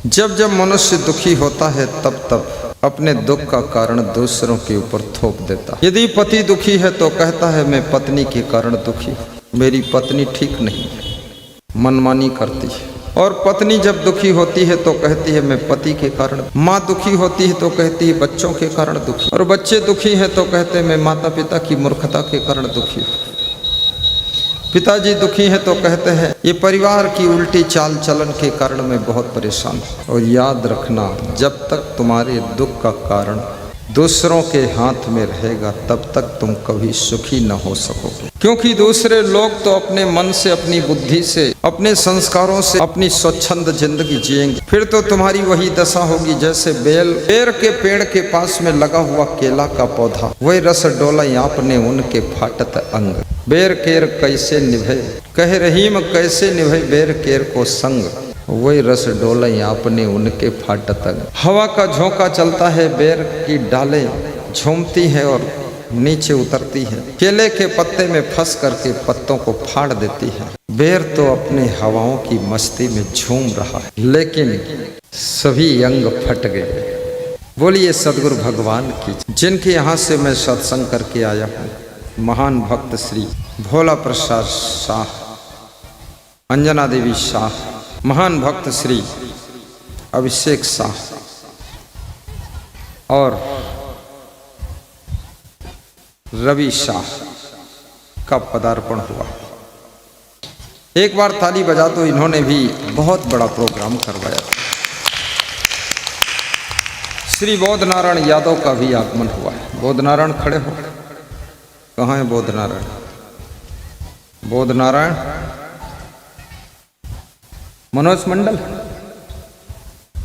जब जब मनुष्य दुखी होता है तब तब अपने दुख का कारण दूसरों के ऊपर थोप देता। यदि पति दुखी है तो कहता है मैं पत्नी के कारण दुखी हूँ, मेरी पत्नी ठीक नहीं है, मनमानी करती है। और पत्नी जब दुखी होती है तो कहती है मैं पति के कारण। माँ दुखी होती है तो कहती है बच्चों के कारण दुखी। और बच्चे दुखी हैं तो कहते हैं मैं माता पिता की मूर्खता के कारण दुखी हूँ। पिताजी दुखी हैं तो कहते हैं ये परिवार की उल्टी चाल चलन के कारण मैं बहुत परेशान हूँ। और याद रखना, जब तक तुम्हारे दुख का कारण दूसरों के हाथ में रहेगा तब तक तुम कभी सुखी न हो सकोगे। क्योंकि दूसरे लोग तो अपने मन से, अपनी बुद्धि से, अपने संस्कारों से अपनी स्वच्छंद जिंदगी जिएंगे। फिर तो तुम्हारी वही दशा होगी जैसे बेर के पेड़ के पास में लगा हुआ केला का पौधा, वही रस डोला आपने उनके फाटत अंग। बेर केर कैसे निभे, कह रहीम कैसे निभे बेर केर को संग, वही रस डोले आपने उनके फाटत अंग। हवा का झोंका चलता है, बेर की डालें झूमती है और नीचे उतरती है, केले के पत्ते में फंस करके पत्तों को फाड़ देती है। बेर तो अपने हवाओं की मस्ती में झूम रहा है, लेकिन सभी अंग फट गए। बोलिए सदगुरु भगवान की, जिनके यहाँ से मैं सत्संग करके आया हूँ, महान भक्त श्री भोला प्रसाद शाह, अंजना देवी शाह, महान भक्त श्री अभिषेक शाह और रवि शाह का पदार्पण हुआ। एक बार ताली बजा तो इन्होंने भी बहुत बड़ा प्रोग्राम करवाया। श्री बोधनारायण यादव का भी आगमन हुआ है। बोधनारायण खड़े हो, कहाँ है बोधनारायण? बोधनारायण मनोज मंडल,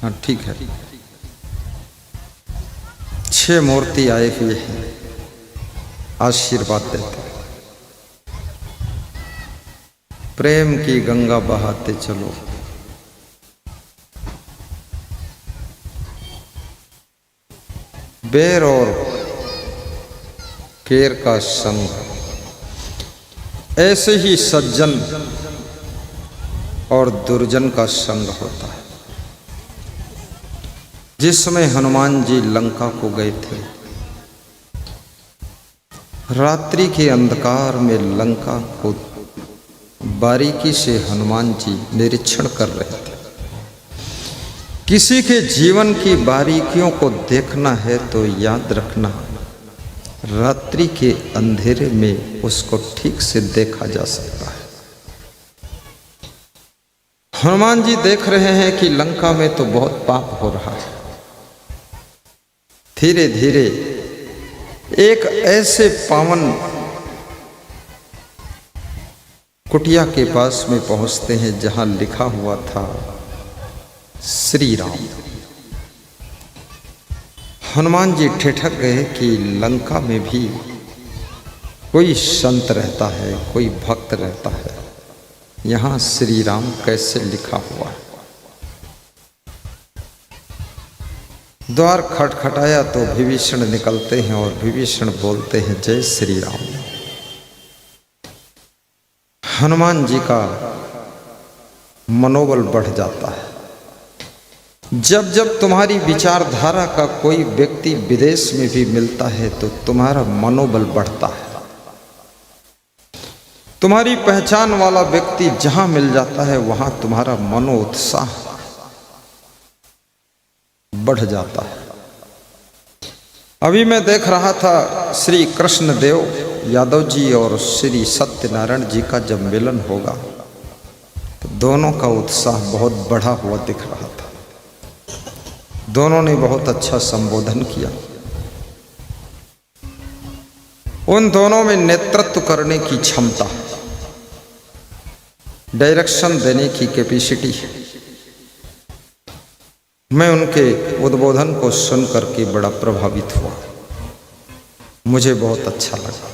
हाँ ठीक है। 6 मूर्ति आए हुए हैं, आशीर्वाद देते हैं। प्रेम की गंगा बहाते चलो, बेर और केर का संग, ऐसे ही सज्जन और दुर्जन का संग होता है। जिसमें हनुमान जी लंका को गए थे, रात्रि के अंधकार में लंका को बारीकी से हनुमान जी निरीक्षण कर रहे थे। किसी के जीवन की बारीकियों को देखना है तो याद रखना, रात्रि के अंधेरे में उसको ठीक से देखा जा सकता है। हनुमान जी देख रहे हैं कि लंका में तो बहुत पाप हो रहा है। धीरे धीरे एक ऐसे पावन कुटिया के पास में पहुंचते हैं जहां लिखा हुआ था श्री राम। हनुमान जी ठिठक गए कि लंका में भी कोई संत रहता है, कोई भक्त रहता है, यहाँ श्री राम कैसे लिखा हुआ है। द्वार खटखटाया तो विभीषण निकलते हैं और विभीषण बोलते हैं जय श्री राम। हनुमान जी का मनोबल बढ़ जाता है। जब जब तुम्हारी विचारधारा का कोई व्यक्ति विदेश में भी मिलता है तो तुम्हारा मनोबल बढ़ता है। तुम्हारी पहचान वाला व्यक्ति जहां मिल जाता है वहां तुम्हारा मनोत्साह बढ़ जाता है। अभी मैं देख रहा था श्री कृष्ण देव यादव जी और श्री सत्यनारायण जी का जब मिलन होगा तो दोनों का उत्साह बहुत बढ़ा हुआ दिख रहा था। दोनों ने बहुत अच्छा संबोधन किया। उन दोनों में नेतृत्व करने की क्षमता, डायरेक्शन देने की कैपेसिटी है। मैं उनके उद्बोधन को सुन करके बड़ा प्रभावित हुआ, मुझे बहुत अच्छा लगा।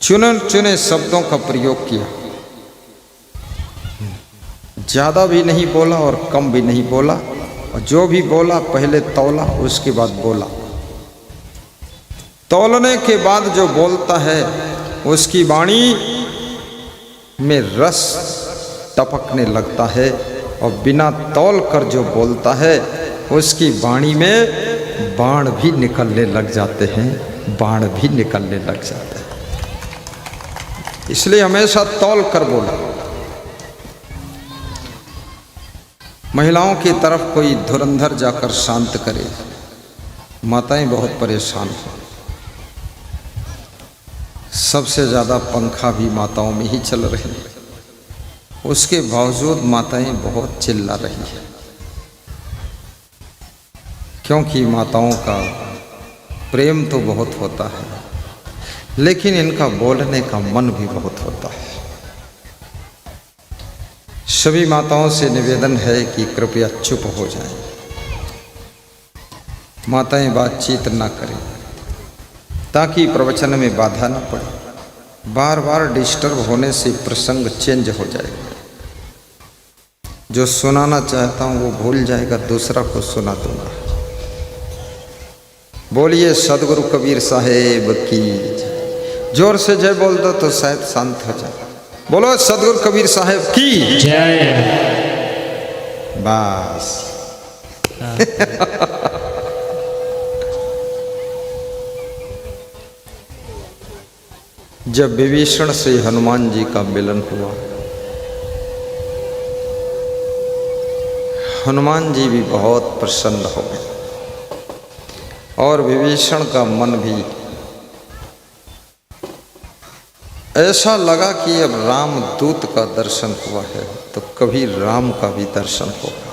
चुने चुने शब्दों का प्रयोग किया, ज़्यादा भी नहीं बोला और कम भी नहीं बोला, और जो भी बोला पहले तौला उसके बाद बोला। तौलने के बाद जो बोलता है उसकी वाणी में रस टपकने लगता है और बिना तौल कर जो बोलता है उसकी वाणी में बाण भी निकलने लग जाते हैं, बाण भी निकलने लग जाते हैं। इसलिए हमेशा तौल कर बोला। महिलाओं की तरफ कोई धुरंधर जाकर शांत करे, माताएं बहुत परेशान हैं। सबसे ज़्यादा पंखा भी माताओं में ही चल रहे हैं, उसके बावजूद माताएं बहुत चिल्ला रही हैं, क्योंकि माताओं का प्रेम तो बहुत होता है, लेकिन इनका बोलने का मन भी बहुत होता है। सभी माताओं से निवेदन है कि कृपया चुप हो जाएं, माताएं बातचीत ना करें, ताकि प्रवचन में बाधा न पड़े। बार बार डिस्टर्ब होने से प्रसंग चेंज हो जाएगा। जो सुनाना चाहता हूँ वो भूल जाएगा, दूसरा को सुना दूंगा। बोलिए सदगुरु कबीर साहेब की जय। जोर से जय बोल दो तो शायद शांत हो जाए। बोलो सदगुरु कबीर साहेब की जय। बस जब विभीषण से हनुमान जी का मिलन हुआ, हनुमान जी भी बहुत प्रसन्न हो गए और विभीषण का मन भी ऐसा लगा कि अब राम दूत का दर्शन हुआ है तो कभी राम का भी दर्शन होगा।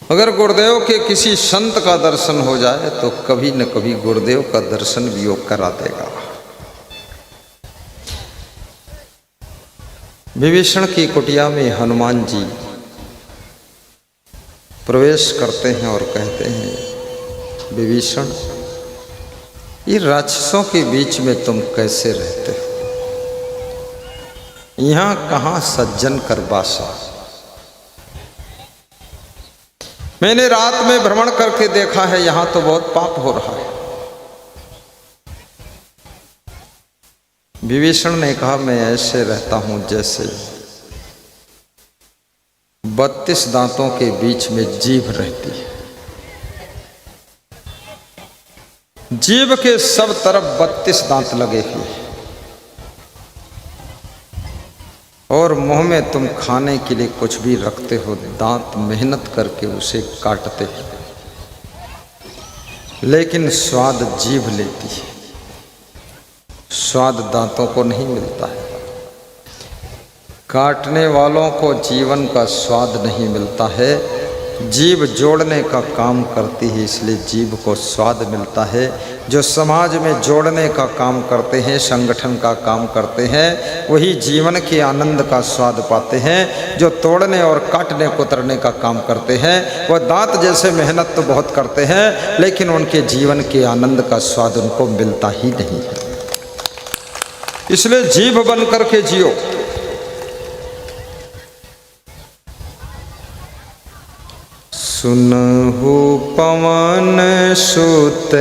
अगर गुरुदेव के किसी संत का दर्शन हो जाए तो कभी न कभी गुरुदेव का दर्शन भी वो करा देगा। विभीषण की कुटिया में हनुमान जी प्रवेश करते हैं और कहते हैं, विभीषण, ये राक्षसों के बीच में तुम कैसे रहते हो? यहाँ कहाँ सज्जन कर बासा? मैंने रात में भ्रमण करके देखा है, यहाँ तो बहुत पाप हो रहा है। विभीषण ने कहा, मैं ऐसे रहता हूं जैसे 32 दांतों के बीच में जीभ रहती है। जीभ के सब तरफ 32 दांत लगे हुए हैं और मुंह में तुम खाने के लिए कुछ भी रखते हो, दांत मेहनत करके उसे काटते हैं, लेकिन स्वाद जीभ लेती है, स्वाद दांतों को नहीं मिलता है। काटने वालों को जीवन का स्वाद नहीं मिलता है, जीभ जोड़ने का काम करती है, इसलिए जीभ को स्वाद मिलता है। जो समाज में जोड़ने का काम करते हैं, संगठन का काम करते हैं, वही जीवन के आनंद का स्वाद पाते हैं। जो तोड़ने और काटने कुतरने का काम करते हैं, वह दांत जैसे मेहनत तो बहुत करते हैं, लेकिन उनके जीवन के आनंद का स्वाद उनको मिलता ही नहीं है। इसलिए जीभ बन करके जियो। सुनहु पवन सुत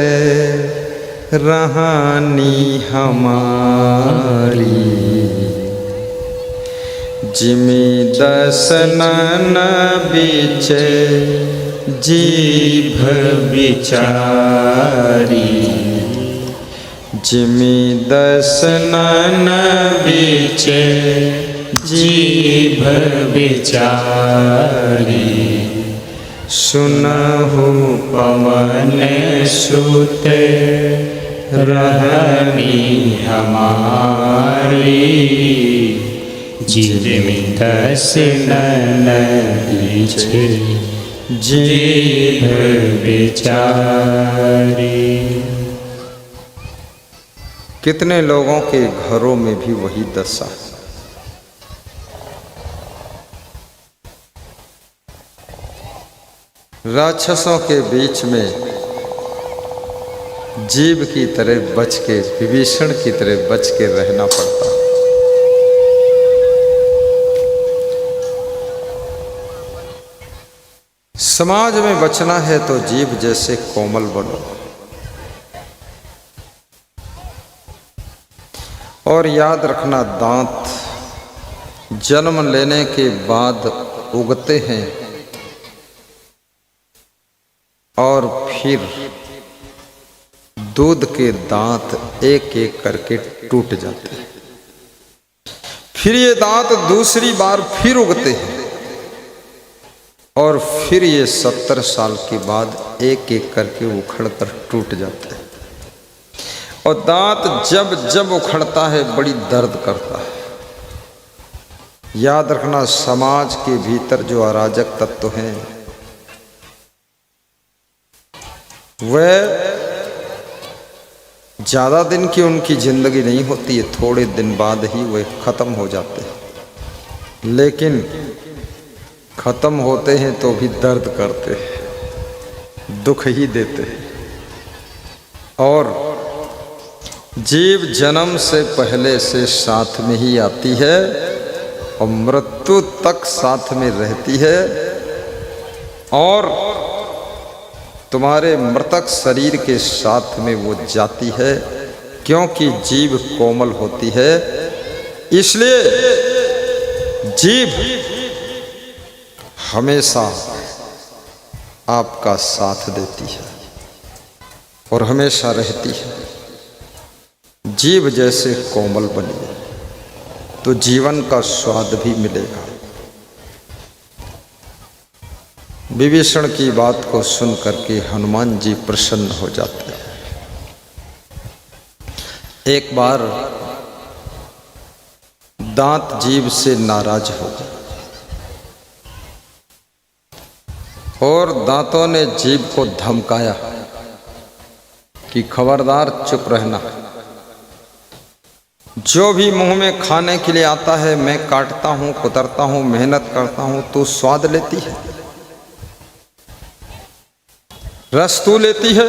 रहानी हमारी, जिमि दसनन बीच जीभ बिचारी, जिमि दसनन बीच जीभ बिचारी, सुनहु पवन सुत रहनी हमारी, जिमि दसनन बीच जीभ बिचारी। कितने लोगों के घरों में भी वही दशा है। राक्षसों के बीच में जीव की तरह बच के, विभीषण की तरह बच के रहना पड़ता। समाज में बचना है तो जीव जैसे कोमल बनो और याद रखना, दांत जन्म लेने के बाद उगते हैं और फिर दूध के दांत एक एक करके टूट जाते हैं। फिर ये दांत दूसरी बार फिर उगते हैं और फिर ये 70 साल के बाद एक एक करके उखड़ कर टूट जाते हैं। और दांत जब जब उखड़ता है बड़ी दर्द करता है। याद रखना, समाज के भीतर जो अराजक तत्व हैं वह ज़्यादा दिन की उनकी जिंदगी नहीं होती है, थोड़े दिन बाद ही वे ख़त्म हो जाते हैं। लेकिन ख़त्म होते हैं तो भी दर्द करते हैं, दुख ही देते हैं। और जीव जन्म से पहले से साथ में ही आती है और मृत्यु तक साथ में रहती है। और तुम्हारे मृतक शरीर के साथ में वो जाती है, क्योंकि जीव कोमल होती है। इसलिए जीव हमेशा आपका साथ देती है और हमेशा रहती है। जीव जैसे कोमल बनिए तो जीवन का स्वाद भी मिलेगा। विभीषण की बात को सुन करके हनुमान जी प्रसन्न हो जाते हैं। एक बार दांत जीव से नाराज हो गए और दांतों ने जीव को धमकाया कि खबरदार चुप रहना, जो भी मुंह में खाने के लिए आता है मैं काटता हूं, कुतरता हूं, मेहनत करता हूं, तू स्वाद लेती है, रस तू लेती है।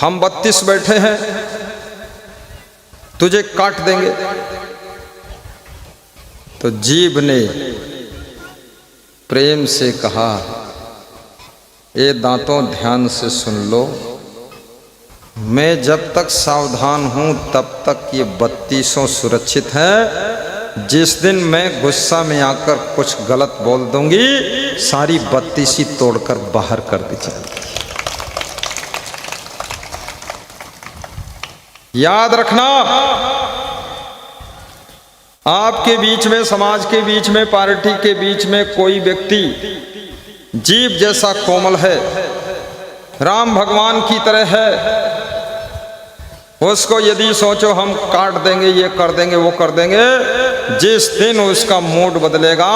हम 32 बैठे हैं, तुझे काट देंगे। तो जीभ ने प्रेम से कहा, ये दांतों ध्यान से सुन लो, मैं जब तक सावधान हूं तब तक ये 32 सुरक्षित है। जिस दिन मैं गुस्सा में आकर कुछ गलत बोल दूंगी, सारी 32 तोड़कर बाहर कर दी जाएगी। याद रखना, आपके बीच में, समाज के बीच में, पार्टी के बीच में कोई व्यक्ति जीव जैसा कोमल है, राम भगवान की तरह है, उसको यदि सोचो हम काट देंगे, ये कर देंगे, वो कर देंगे, जिस दिन उसका मूड बदलेगा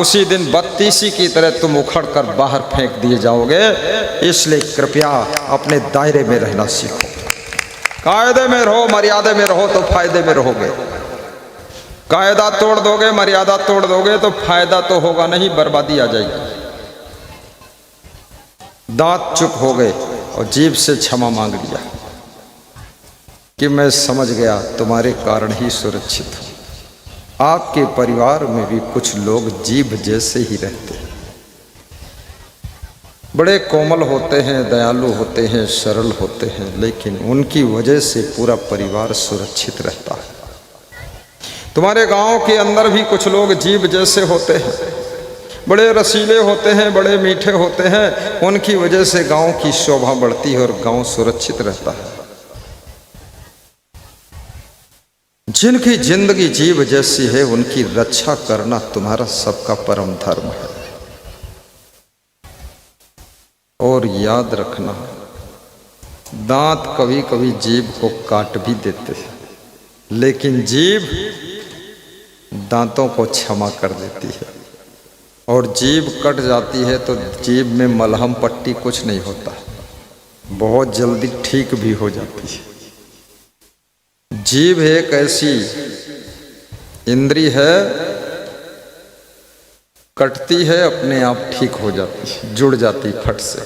उसी दिन 32 की तरह तुम उखड़ कर बाहर फेंक दिए जाओगे। इसलिए कृपया अपने दायरे में रहना सीखो, कायदे में रहो, मर्यादा में रहो तो फायदे में रहोगे। कायदा तोड़ दोगे, मर्यादा तोड़ दोगे तो फायदा तो होगा नहीं, बर्बादी आ जाएगी। दांत चुप हो गए और जीभ से क्षमा मांग लिया कि मैं समझ गया तुम्हारे कारण ही सुरक्षित हूं। आपके परिवार में भी कुछ लोग जीभ जैसे ही रहते हैं, बड़े कोमल होते हैं, दयालु होते हैं, सरल होते हैं, लेकिन उनकी वजह से पूरा परिवार सुरक्षित रहता है। तुम्हारे गांव के अंदर भी कुछ लोग जीभ जैसे होते हैं, बड़े रसीले होते हैं, बड़े मीठे होते हैं, उनकी वजह से गांव की शोभा बढ़ती है और गांव सुरक्षित रहता है। जिनकी जिंदगी जीव जैसी है उनकी रक्षा करना तुम्हारा सबका परम धर्म है। और याद रखना, दांत कभी कभी जीभ को काट भी देते हैं, लेकिन जीभ दांतों को क्षमा कर देती है। और जीभ कट जाती है तो जीभ में मलहम पट्टी कुछ नहीं होता, बहुत जल्दी ठीक भी हो जाती है। जीभ एक ऐसी इंद्री है, कटती है अपने आप ठीक हो जाती है, जुड़ जाती फट से।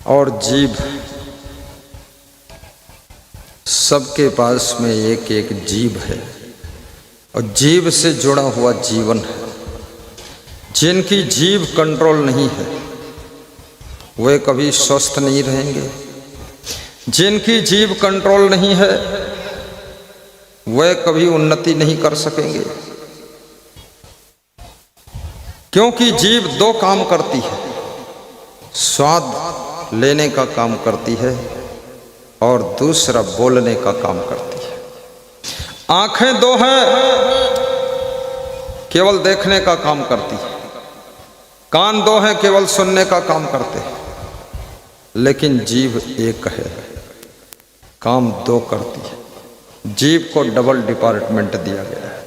और जीभ सबके पास में एक एक जीभ है और जीभ से जुड़ा हुआ जीवन है। जिनकी जीभ कंट्रोल नहीं है वे कभी स्वस्थ नहीं रहेंगे, जिनकी जीभ कंट्रोल नहीं है वे कभी उन्नति नहीं कर सकेंगे, क्योंकि जीभ दो काम करती है, स्वाद लेने का काम करती है और दूसरा बोलने का काम करती है। आंखें दो हैं, केवल देखने का काम करती है। कान दो हैं, केवल सुनने का काम करते हैं। लेकिन जीभ एक है, काम दो करती है। जीभ को डबल डिपार्टमेंट दिया गया है।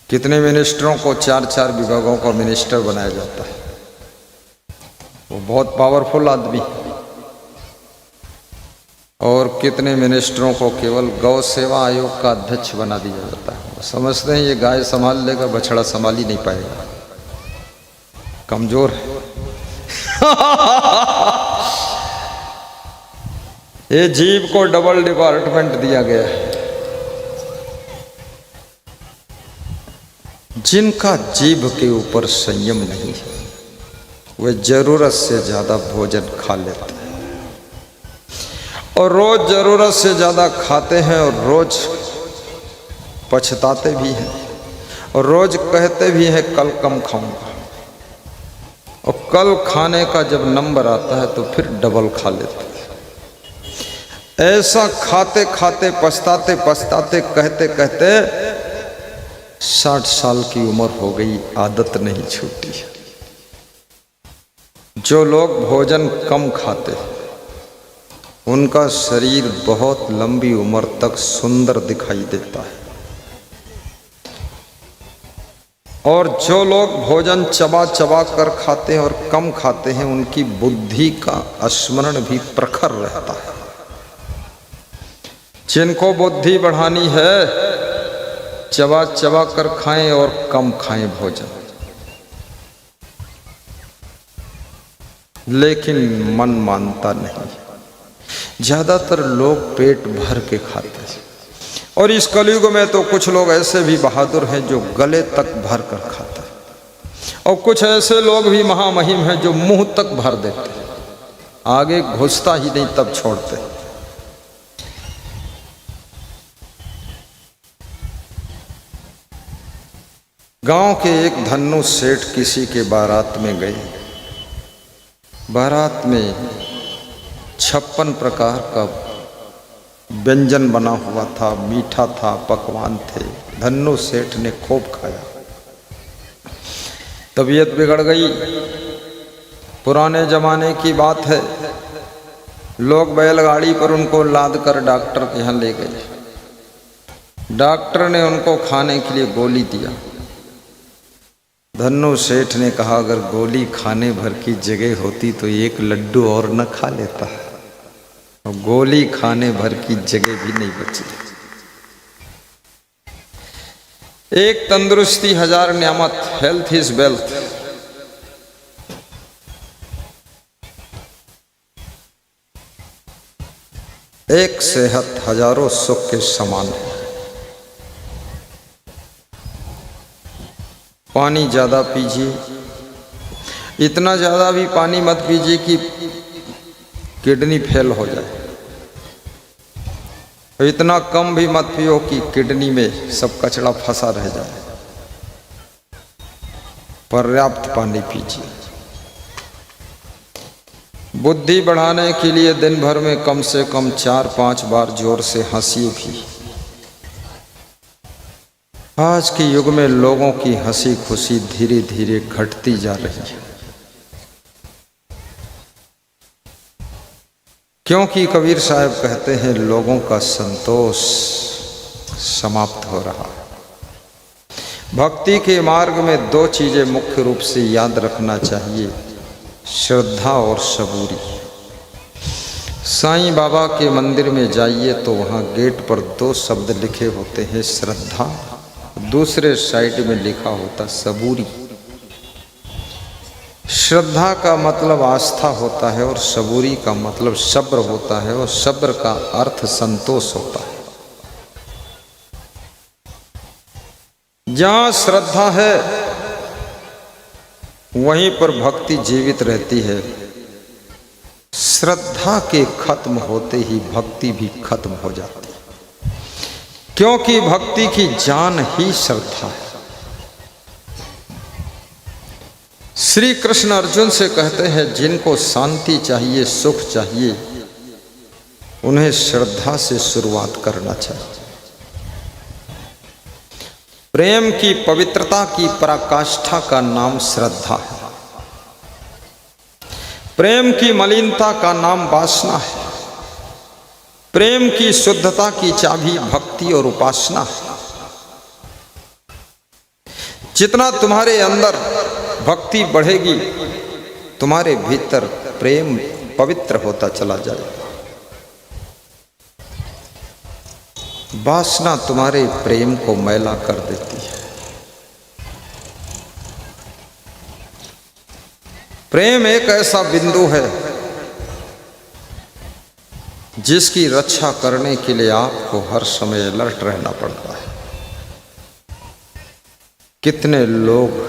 कितने मिनिस्टरों को 4-4 विभागों का मिनिस्टर बनाया जाता है। वो बहुत पावरफुल आदमी। और कितने मिनिस्टरों को केवल गौ सेवा आयोग का अध्यक्ष बना दिया जाता है। वो समझते हैं ये गाय संभाल लेगा, बछड़ा संभाल ही नहीं पाएगा, कमजोर है। ये जीभ को डबल डिपार्टमेंट दिया गया है। जिनका जीभ के ऊपर संयम नहीं है वे जरूरत से ज्यादा भोजन खा लेते हैं और रोज जरूरत से ज्यादा खाते हैं और रोज पछताते भी हैं और रोज कहते भी हैं कल कम खाऊंगा, और कल खाने का जब नंबर आता है तो फिर डबल खा लेते हैं। ऐसा खाते खाते पछताते पछताते कहते कहते 60 साल की उम्र हो गई, आदत नहीं छूटी। जो लोग भोजन कम खाते उनका शरीर बहुत लंबी उम्र तक सुंदर दिखाई देता है, और जो लोग भोजन चबा चबा कर खाते हैं और कम खाते हैं उनकी बुद्धि का स्मरण भी प्रखर रहता है। जिनको बुद्धि बढ़ानी है चबा चबा कर खाएं और कम खाएं भोजन, लेकिन मन मानता नहीं। ज्यादातर लोग पेट भर के खाते हैं, और इस कलयुग में तो कुछ लोग ऐसे भी बहादुर हैं जो गले तक भर कर खाता है, और कुछ ऐसे लोग भी महामहिम हैं जो मुंह तक भर देते हैं, आगे घुसता ही नहीं तब छोड़ते। गांव के एक धन्नु सेठ किसी के बारात में गए। बारात में 56 प्रकार का व्यंजन बना हुआ था, मीठा था, पकवान थे। धन्नु सेठ ने खूब खाया। तबीयत बिगड़ गई। पुराने जमाने की बात है, लोग बैलगाड़ी पर उनको लाद कर डॉक्टर के यहाँ ले गए। डॉक्टर ने उनको खाने के लिए गोली दिया। धन्नु सेठ ने कहा अगर गोली खाने भर की जगह होती तो एक लड्डू और न खा लेता, और गोली खाने भर की जगह भी नहीं बची। एक तंदुरुस्ती 1000 नियामत, हेल्थ इज वेल्थ। एक सेहत हजारों सुख के समान है। पानी ज़्यादा पीजिए, इतना ज़्यादा भी पानी मत पीजिए कि किडनी फेल हो जाए, इतना कम भी मत पियो कि किडनी में सब कचरा फंसा रह जाए। पर्याप्त पानी पीजिए। बुद्धि बढ़ाने के लिए दिन भर में कम से कम 4-5 बार जोर से हंसिए भी। आज के युग में लोगों की हंसी खुशी धीरे धीरे घटती जा रही है, क्योंकि कबीर साहब कहते हैं लोगों का संतोष समाप्त हो रहा है। भक्ति के मार्ग में 2 चीजें मुख्य रूप से याद रखना चाहिए, श्रद्धा और सबूरी। साईं बाबा के मंदिर में जाइए तो वहाँ गेट पर 2 शब्द लिखे होते हैं, श्रद्धा, दूसरे साइड में लिखा होता सबूरी। श्रद्धा का मतलब आस्था होता है और सबूरी का मतलब सब्र होता है, और सब्र का अर्थ संतोष होता है। जहाँ श्रद्धा है वहीं पर भक्ति जीवित रहती है। श्रद्धा के खत्म होते ही भक्ति भी खत्म हो जाती है, क्योंकि भक्ति की जान ही श्रद्धा है। श्री कृष्ण अर्जुन से कहते हैं, जिनको शांति चाहिए, सुख चाहिए, उन्हें श्रद्धा से शुरुआत करना चाहिए। प्रेम की पवित्रता की पराकाष्ठा का नाम श्रद्धा है। प्रेम की मलिनता का नाम वासना है। प्रेम की शुद्धता की चाबी भक्ति और उपासना है। जितना तुम्हारे अंदर भक्ति बढ़ेगी, तुम्हारे भीतर प्रेम पवित्र होता चला जाएगा। वासना तुम्हारे प्रेम को मैला कर देती है। प्रेम एक ऐसा बिंदु है जिसकी रक्षा करने के लिए आपको हर समय अलर्ट रहना पड़ता है। कितने लोग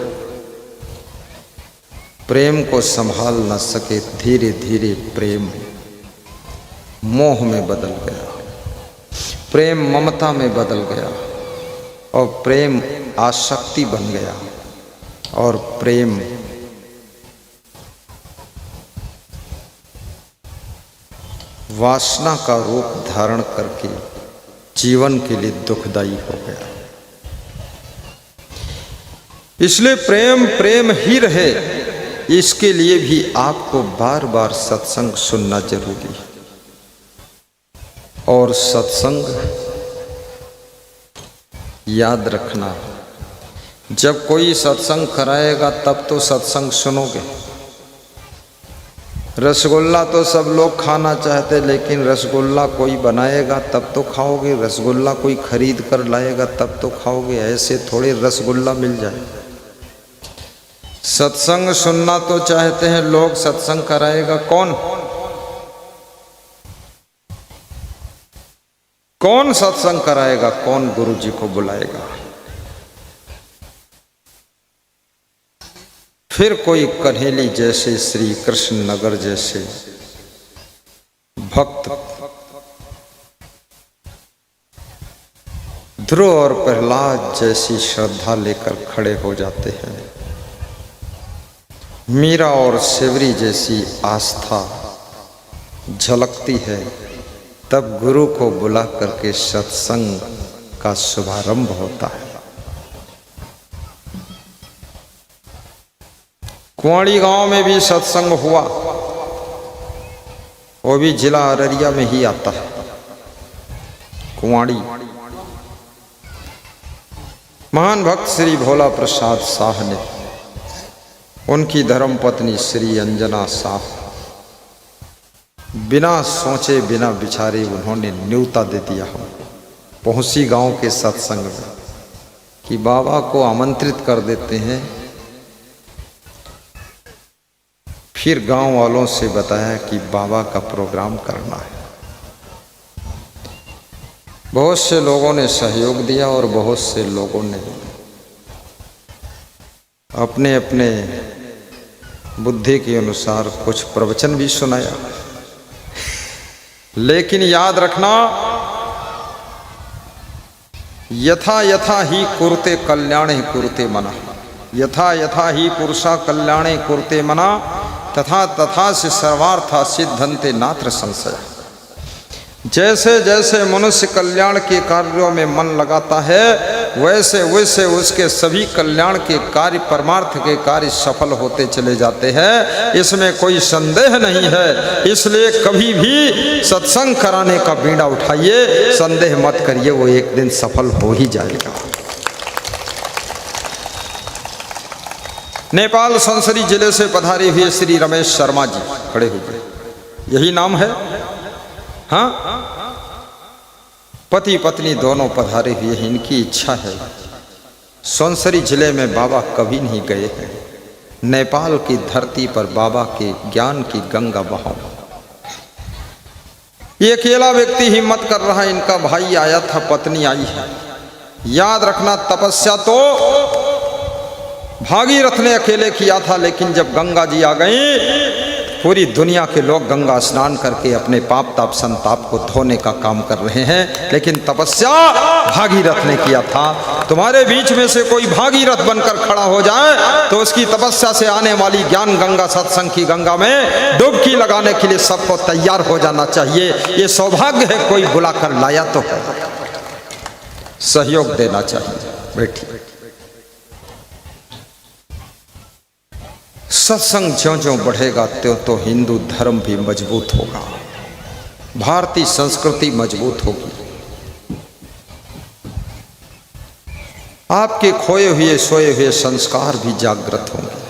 प्रेम को संभाल न सके, धीरे धीरे प्रेम मोह में बदल गया, प्रेम ममता में बदल गया, और प्रेम आसक्ति बन गया, और प्रेम वासना का रूप धारण करके जीवन के लिए दुखदाई हो गया। इसलिए प्रेम प्रेम ही रहे, इसके लिए भी आपको बार बार सत्संग सुनना जरूरी है। और सत्संग याद रखना, जब कोई सत्संग कराएगा तब तो सत्संग सुनोगे। रसगुल्ला तो सब लोग खाना चाहते, लेकिन रसगुल्ला कोई बनाएगा तब तो खाओगे, रसगुल्ला कोई खरीद कर लाएगा तब तो खाओगे। ऐसे थोड़े रसगुल्ला मिल जाए। सत्संग सुनना तो चाहते हैं लोग, सत्संग कराएगा कौन? कौन सत्संग कराएगा? कौन गुरु जी को बुलाएगा? फिर कोई कन्हेली जैसे, श्री कृष्ण नगर जैसे भक्त ध्रुव और प्रहलाद जैसी श्रद्धा लेकर खड़े हो जाते हैं। मीरा और सेवरी जैसी आस्था झलकती है, तब गुरु को बुला करके सत्संग का शुभारंभ होता है। कुंवाड़ी गांव में भी सत्संग हुआ, वो भी जिला अररिया में ही आता है। कुंवाड़ी महान भक्त श्री भोला प्रसाद शाह ने, उनकी धर्मपत्नी श्री अंजना शाह, बिना सोचे बिना विचारे उन्होंने न्योता दे दिया हमको पहुंची गांव के सत्संग में कि बाबा को आमंत्रित कर देते हैं। फिर गांव वालों से बताया कि बाबा का प्रोग्राम करना है। बहुत से लोगों ने सहयोग दिया और बहुत से लोगों ने अपने अपने बुद्धि के अनुसार कुछ प्रवचन भी सुनाया। लेकिन याद रखना, यथा यथा ही कुरुते कल्याणे कुरुते मना, यथा यथा ही पुरुषा कल्याणे कुरुते मना, तथा तथा से सर्वार्था सिद्धन्ते नात्र संशय। जैसे जैसे मनुष्य कल्याण के कार्यों में मन लगाता है, वैसे वैसे उसके सभी कल्याण के कार्य, परमार्थ के कार्य सफल होते चले जाते हैं। इसमें कोई संदेह नहीं है। इसलिए कभी भी सत्संग कराने का बीड़ा उठाइए, संदेह मत करिए, वो एक दिन सफल हो ही जाएगा। नेपाल संसरी जिले से पधारे हुए श्री रमेश शर्मा जी खड़े हुए, यही नाम है। हाँ, पति पत्नी दोनों पधारे हुए। इनकी इच्छा है, संसरी जिले में बाबा कभी नहीं गए हैं, नेपाल की धरती पर बाबा के ज्ञान की गंगा बहाओ। ये अकेला व्यक्ति हिम्मत कर रहा है, इनका भाई आया था, पत्नी आई है। याद रखना, तपस्या तो भागीरथ ने अकेले किया था, लेकिन जब गंगा जी आ गई पूरी दुनिया के लोग गंगा स्नान करके अपने पाप ताप संताप को धोने का काम कर रहे हैं, लेकिन तपस्या भागीरथ ने किया था। तुम्हारे बीच में से कोई भागीरथ बनकर खड़ा हो जाए तो उसकी तपस्या से आने वाली ज्ञान गंगा, सत्संग की गंगा में डुबकी लगाने के लिए सबको तैयार हो जाना चाहिए। ये सौभाग्य है, कोई बुलाकर लाया तो है, सहयोग देना चाहिए। बैठिए। सत्संग ज्यों-ज्यों बढ़ेगा त्यों तो हिंदू धर्म भी मजबूत होगा, भारतीय संस्कृति मजबूत होगी, आपके खोए हुए सोए हुए संस्कार भी जागृत होंगे।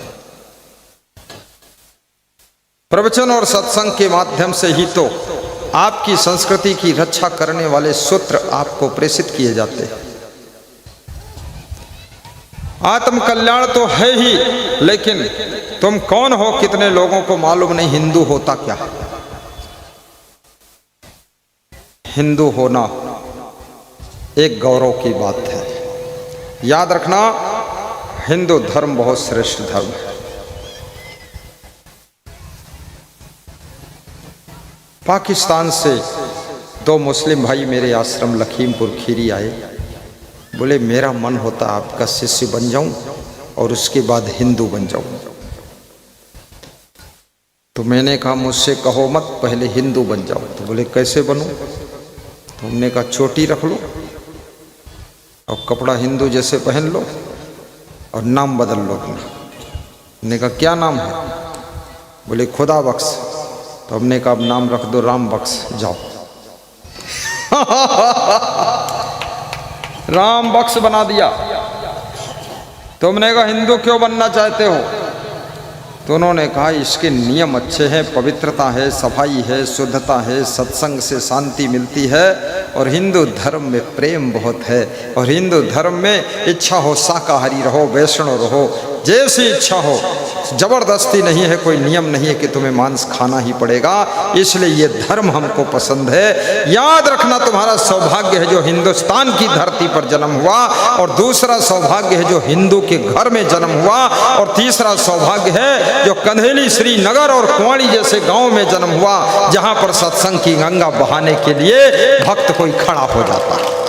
प्रवचन और सत्संग के माध्यम से ही तो आपकी संस्कृति की रक्षा करने वाले सूत्र आपको प्रेषित किए जाते हैं। आत्म कल्याण तो है ही, लेकिन तुम कौन हो कितने लोगों को मालूम नहीं हिंदू होता क्या। हिंदू होना एक गौरव की बात है। याद रखना, हिंदू धर्म बहुत श्रेष्ठ धर्म है। पाकिस्तान से 2 मुस्लिम भाई मेरे आश्रम लखीमपुर खीरी आए, बोले मेरा मन होता आपका शिष्य बन जाऊं और उसके बाद हिंदू बन जाऊं। तो मैंने कहा मुझसे कहो मत, पहले हिंदू बन जाओ। तो बोले कैसे बनूं? तो हमने कहा चोटी रख लो और कपड़ा हिंदू जैसे पहन लो और नाम बदल लो अपना। हमने कहा क्या नाम है? बोले खुदा बख्श। तो हमने कहा अब नाम रख दो राम बख्श, जाओ। राम बख्श बना दिया। तुमने कहा हिंदू क्यों बनना चाहते हो? तो उन्होंने कहा इसके नियम अच्छे हैं, पवित्रता है, सफाई है, शुद्धता है, सत्संग से शांति मिलती है और हिंदू धर्म में प्रेम बहुत है। और हिंदू धर्म में इच्छा हो शाकाहारी रहो, वैष्णव रहो, जैसी इच्छा हो, जबरदस्ती नहीं है, कोई नियम नहीं है कि तुम्हें मांस खाना ही पड़ेगा। इसलिए ये धर्म हमको पसंद है। याद रखना, तुम्हारा सौभाग्य है जो हिंदुस्तान की धरती पर जन्म हुआ, और दूसरा सौभाग्य है जो हिंदू के घर में जन्म हुआ, और तीसरा सौभाग्य है जो कंधेली, श्रीनगर और कुंवाड़ी जैसे गांव में जन्म हुआ, जहां पर सत्संग की गंगा बहाने के लिए भक्त कोई खड़ा हो जाता है।